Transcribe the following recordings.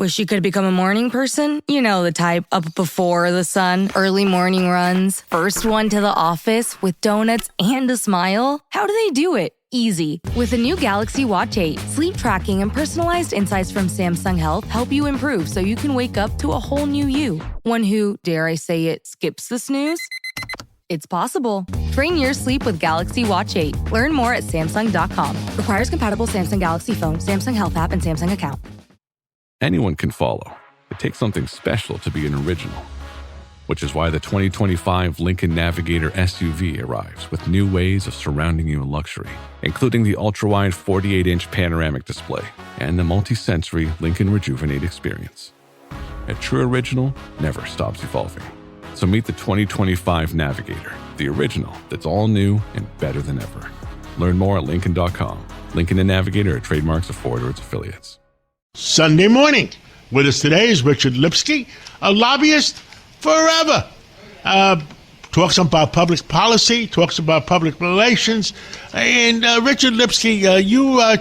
Wish you could become a morning person? You know the type, up before the sun, early morning runs, first one to the office with donuts and a smile. How do they do it? Easy. With the new Galaxy Watch 8, sleep tracking and personalized insights from Samsung Health help you improve so you can wake up to a whole new you. One who, dare I say it, skips the snooze? It's possible. Train your sleep with Galaxy Watch 8. Learn more at Samsung.com. Requires compatible Samsung Galaxy phone, Samsung Health app, and Samsung account. Anyone can follow. It takes something special to be an original. Which is why the 2025 Lincoln Navigator SUV arrives with new ways of surrounding you in luxury, including the ultra-wide 48-inch panoramic display and the multi-sensory Lincoln Rejuvenate experience. A true original never stops evolving. So meet the 2025 Navigator, the original that's all new and better than ever. Learn more at Lincoln.com. Lincoln and Navigator are trademarks of Ford or its affiliates. Sunday morning. With us today is Richard Lipsky, a lobbyist forever. Talks about public policy, talks about public relations. And Richard Lipsky,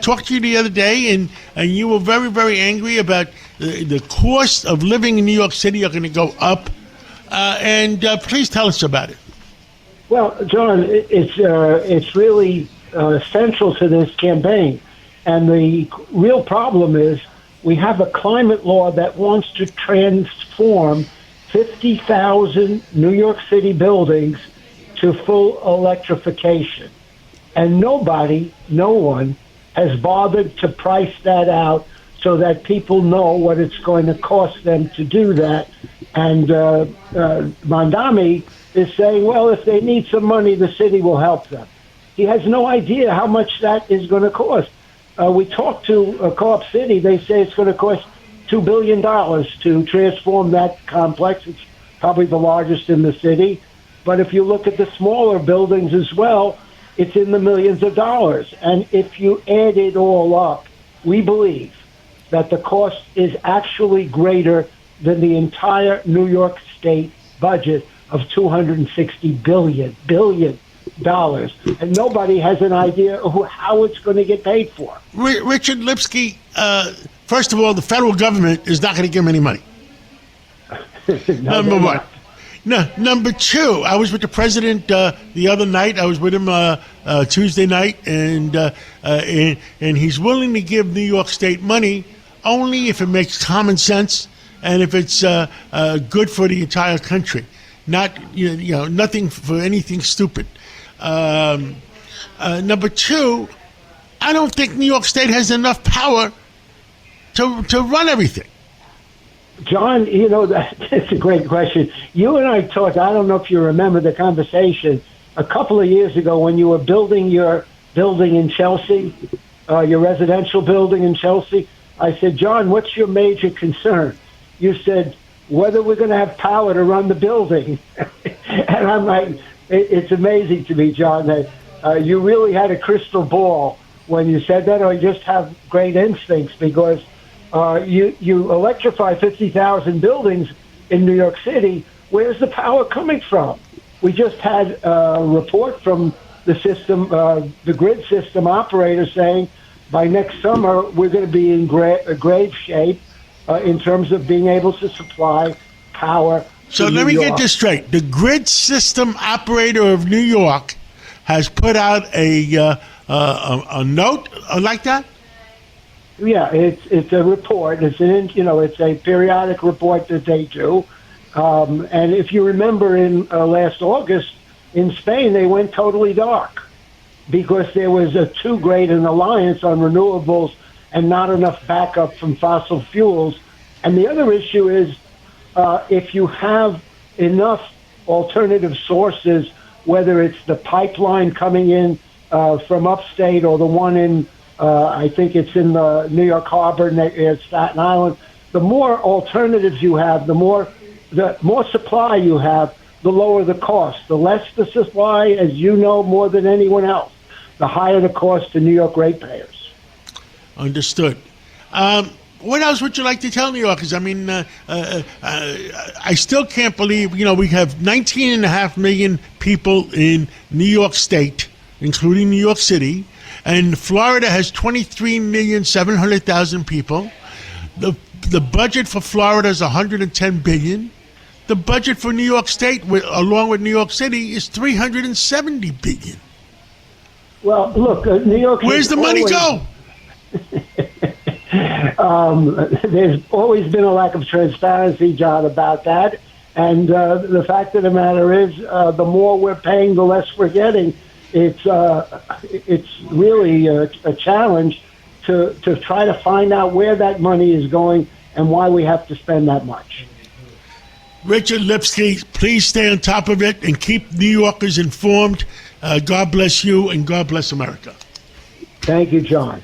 talked to you the other day, and you were very, very angry about the cost of living in New York City are going to go up. Please tell us about it. Well, John, it's really central to this campaign. And the real problem is we have a climate law that wants to transform 50,000 New York City buildings to full electrification. And no one has bothered to price that out so that people know what it's going to cost them to do that. And Mondami is saying, well, if they need some money, the city will help them. He has no idea how much that is going to cost. We talked to Co-op City. They say it's going to cost $2 billion to transform that complex. It's probably the largest in the city. But if you look at the smaller buildings as well, it's in the millions of dollars. And if you add it all up, we believe that the cost is actually greater than the entire New York State budget of $260 billion. And nobody has an idea how it's going to get paid for. Richard Lipsky, first of all, the federal government is not going to give him any money. Number one. No, number two, I was with the president the other night. I was with him Tuesday night, and he's willing to give New York State money only if it makes common sense and if it's good for the entire country. Not nothing for anything stupid. Number two, I don't think New York State has enough power to run everything. John, that's a great question. You and I talked, I don't know if you remember the conversation, a couple of years ago when you were building your building in Chelsea, your residential building in Chelsea. I said, John, what's your major concern? You said, whether we're going to have power to run the building. And I'm like, it's amazing to me, John, that you really had a crystal ball when you said that, or you just have great instincts, because you electrify 50,000 buildings in New York City. Where's the power coming from? We just had a report from the system, the grid system operator, saying by next summer we're going to be in grave shape in terms of being able to supply power. So let me get this straight. The grid system operator of New York has put out a note like that? Yeah, it's a report. It's a periodic report that they do. And if you remember, in last August in Spain, they went totally dark because there was too great an alliance on renewables and not enough backup from fossil fuels. And the other issue is if you have enough alternative sources, whether it's the pipeline coming in from upstate or the one in, I think it's in the New York Harbor near Staten Island, the more alternatives you have, the more supply you have, the lower the cost. The less the supply, as you know more than anyone else, the higher the cost to New York ratepayers. Understood. What else would you like to tell New Yorkers? I mean, I still can't believe, we have 19.5 million people in New York State, including New York City, and Florida has 23,700,000 people. The budget for Florida is $110 billion. The budget for New York State, along with New York City, is $370 billion. Well, look, New York. Where's the money go? There's always been a lack of transparency, John, about that. And the fact of the matter is, the more we're paying, the less we're getting. It's really a challenge to try to find out where that money is going and why we have to spend that much. Richard Lipsky, please stay on top of it and keep New Yorkers informed. God bless you and God bless America. Thank you, John.